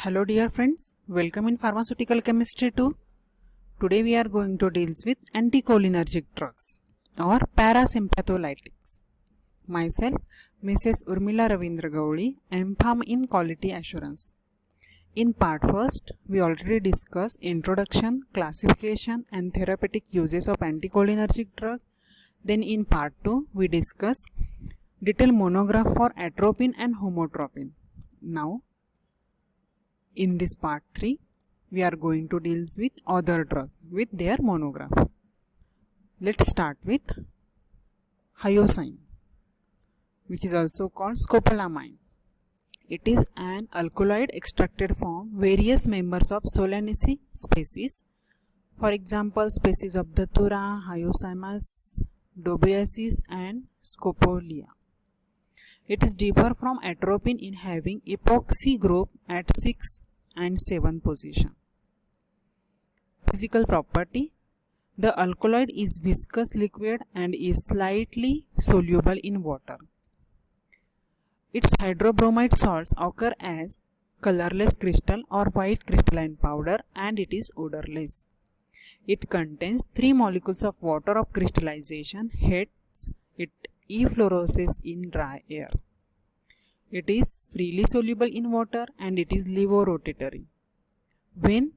Hello dear friends, welcome in Pharmaceutical Chemistry 2. Today we are going to deal with anticholinergic drugs or parasympatholytics. Myself, Mrs. Urmila Ravindra Gauli, M.Pharm in Quality Assurance. In part first, we already discussed introduction, classification and therapeutic uses of anticholinergic drug. Then in part 2, we discuss detailed monograph for atropine and homotropin. Now, in this part 3, we are going to deal with other drug with their monograph. Let's start with hyoscine, which is also called scopolamine. It is an alkaloid extracted from various members of Solanaceae species. For example, species of Datura, Hyoscyamus, Dobiaceae and Scopolia. It is differ from atropine in having epoxy group at 6 and 7 position. Physical property: the alkaloid is viscous liquid and is slightly soluble in water. Its hydrobromide salts occur as colorless crystal or white crystalline powder and it is odorless. It contains 3 molecules of water of crystallization, hence it effloresces in dry air. It is freely soluble in water and it is levorotatory. When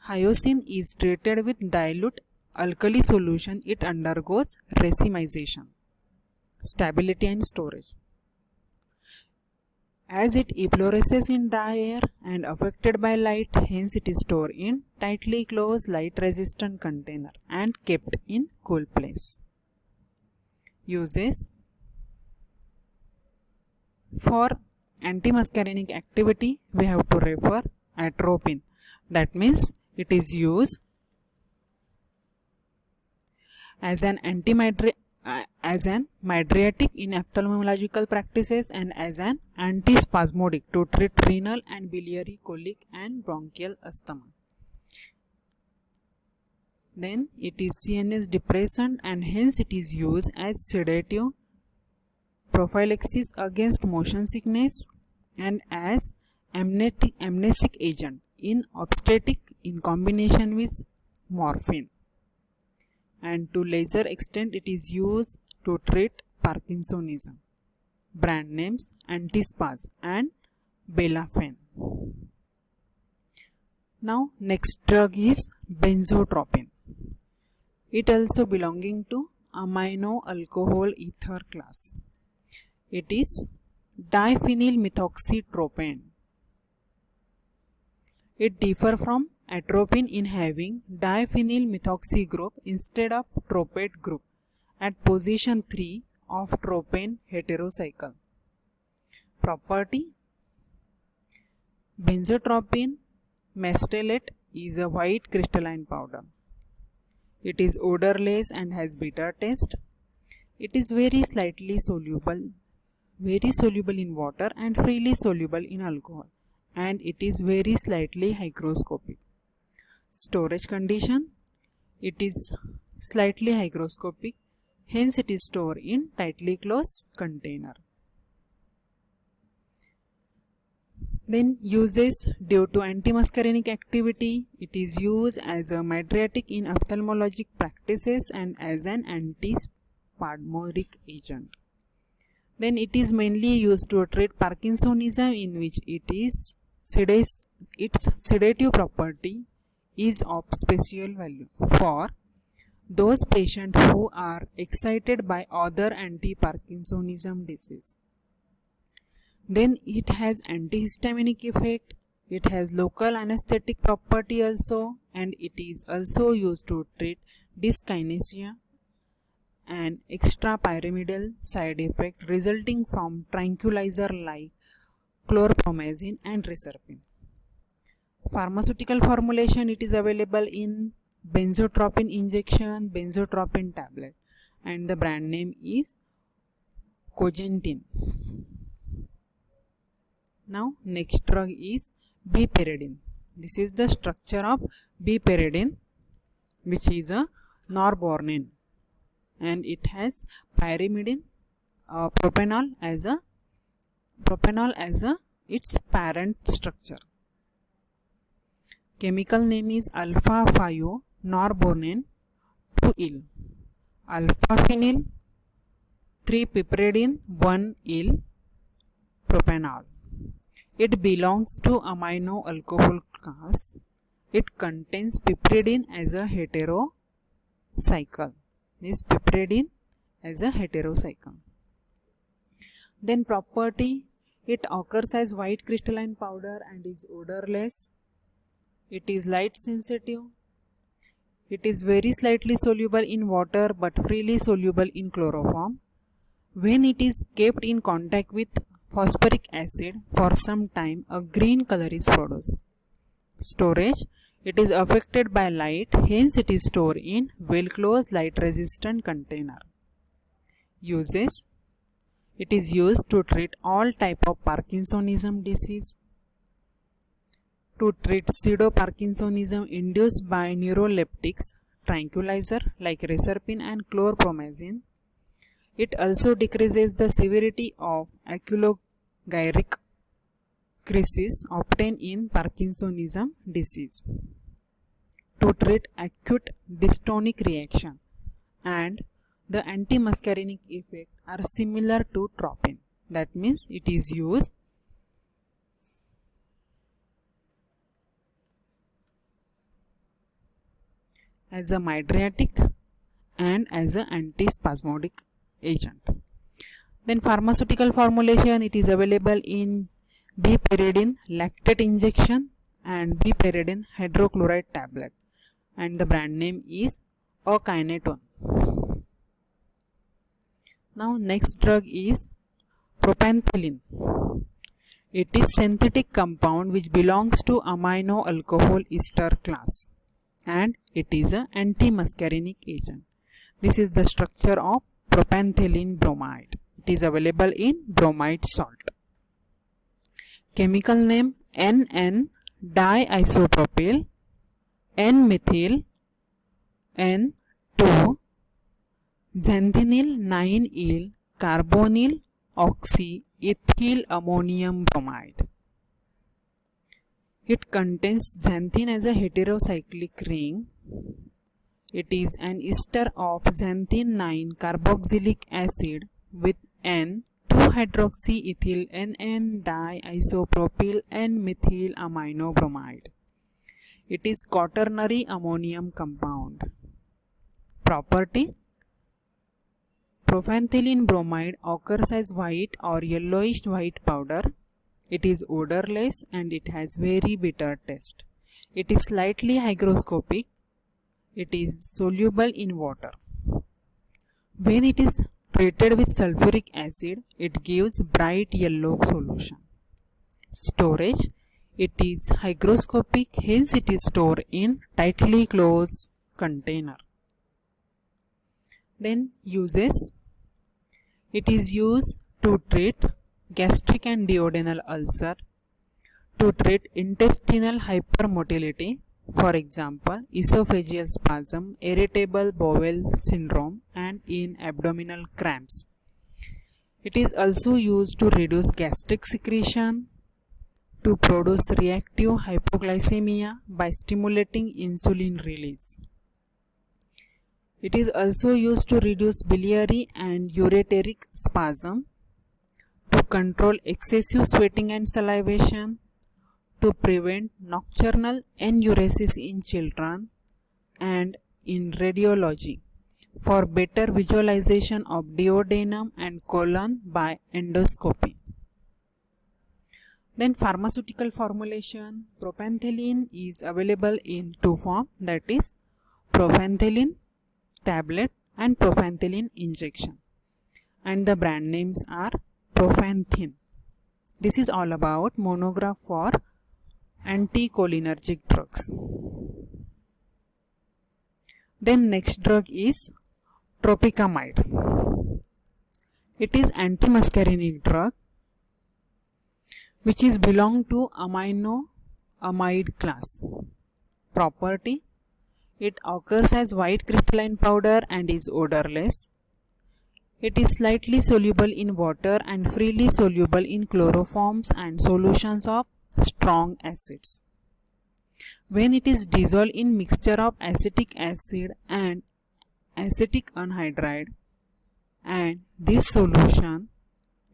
hyoscine is treated with dilute alkali solution, it undergoes racemization. Stability and storage: as it effloresces in dry air and affected by light, hence it is stored in tightly closed light resistant container and kept in cool place. Uses: for antimuscarinic activity, we have to refer atropine. That means it is used as an mydriatic in ophthalmological practices and as an antispasmodic to treat renal and biliary colic and bronchial asthma. Then it is CNS depressant and hence it is used as sedative, prophylaxis against motion sickness and as amnesic agent in obstetric in combination with morphine. And to lesser extent it is used to treat Parkinsonism. Brand names: Antispaz and Belafene. Now next drug is benzotropine. It also belonging to amino alcohol ether class. It is diphenylmethoxytropane. It differs from atropine in having diphenylmethoxy group instead of tropate group at position 3 of tropane heterocycle. Property: benzotropine mesylate is a white crystalline powder. It is odorless and has bitter taste. It is very soluble in water and freely soluble in alcohol, and it is very slightly hygroscopic. Storage condition: it is slightly hygroscopic, hence it is stored in tightly closed container. Then uses: due to antimuscarinic activity, it is used as a mydriatic in ophthalmologic practices and as an antispasmodic agent. Then it is mainly used to treat Parkinsonism, in which its sedative property is of special value for those patients who are excited by other anti-Parkinsonism disease. Then it has antihistaminic effect, it has local anesthetic property also, and it is also used to treat dyskinesia and extrapyramidal side effect resulting from tranquilizer like chlorpromazine and reserpine. Pharmaceutical formulation: it is available in benzotropine injection, benzotropine tablet, and the brand name is Cogentin. Now next drug is piperidine. This is the structure of piperidine, which is a norbornene, and it has pyrimidine, propanol as a its parent structure. Chemical name is alpha-5-norbornane 2-il, alpha-phenyl 3-piperidine 1-il propanol. It belongs to amino alcohol class. It contains piperidine as a heterocycle. Means piperidine as a heterocycle. Then property, it occurs as white crystalline powder and is odorless. It is light sensitive. It is very slightly soluble in water but freely soluble in chloroform. When it is kept in contact with phosphoric acid for some time, a green color is produced. Storage, it is affected by light, hence it is stored in well-closed light-resistant container. Uses, it is used to treat all type of Parkinsonism disease, to treat pseudo-Parkinsonism induced by neuroleptics, tranquilizer like reserpine and chlorpromazine. It also decreases the severity of oculogyric crisis obtained in Parkinsonism disease, to treat acute dystonic reaction, and the anti-muscarinic effect are similar to tropine. That means it is used as a mydriatic and as an antispasmodic agent. Then pharmaceutical formulation, it is available in bipyridine lactate injection and bipyridine hydrochloride tablet, and the brand name is okinetone. Now next drug is propanthelin. It is synthetic compound which belongs to amino alcohol ester class, and it is an anti-muscarinic agent. This is the structure of propanthelin bromide. It is available in bromide salt. Chemical name NN-diisopropyl N-methyl N2 xanthonyl 9-il carbonyl oxy-ethyl ammonium bromide. It contains xanthine as a heterocyclic ring. It is an ester of xanthine 9 carboxylic acid with N2-hydroxyethyl NN-diisopropyl N-methyl amino bromide. It is quaternary ammonium compound. Property, propanthelin bromide occurs as white or yellowish white powder. It is odorless and it has very bitter taste. It is slightly hygroscopic. It is soluble in water. When it is treated with sulfuric acid, it gives bright yellow solution. Storage, it is hygroscopic, hence it is stored in tightly closed container. Then uses, it is used to treat gastric and duodenal ulcer, to treat intestinal hypermotility, for example, esophageal spasm, irritable bowel syndrome, and in abdominal cramps. It is also used to reduce gastric secretion, to produce reactive hypoglycemia by stimulating insulin release. It is also used to reduce biliary and ureteric spasm, to control excessive sweating and salivation, to prevent nocturnal enuresis in children, and in radiology for better visualization of duodenum and colon by endoscopy. Then pharmaceutical formulation, propanthelin is available in two forms, that is propanthelin tablet and propanthelin injection, and the brand names are Profanthin. This is all about monograph for anticholinergic drugs. Then next drug is tropicamide. It is antimuscarinic drug which is belong to amino-amide class. Property, it occurs as white crystalline powder and is odorless. It is slightly soluble in water and freely soluble in chloroforms and solutions of strong acids. When it is dissolved in mixture of acetic acid and acetic anhydride, and this solution,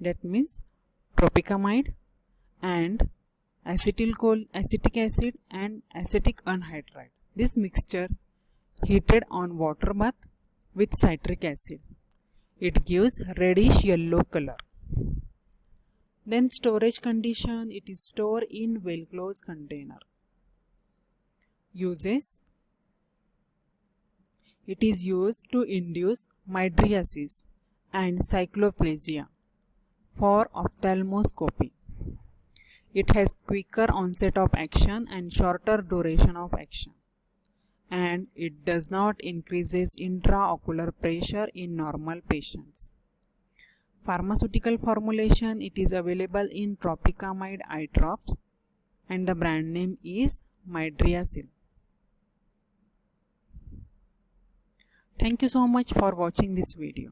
that means tropicamide and acetic acid and acetic anhydride, this mixture heated on water bath with citric acid, it gives reddish yellow color. Then storage condition, it is stored in well closed container. Uses, it is used to induce mydriasis and cycloplasia for ophthalmoscopy. It has quicker onset of action and shorter duration of action, and it does not increases intraocular pressure in normal patients. Pharmaceutical formulation, it is available in tropicamide eye drops and the brand name is Mydriasil. Thank you so much for watching this video.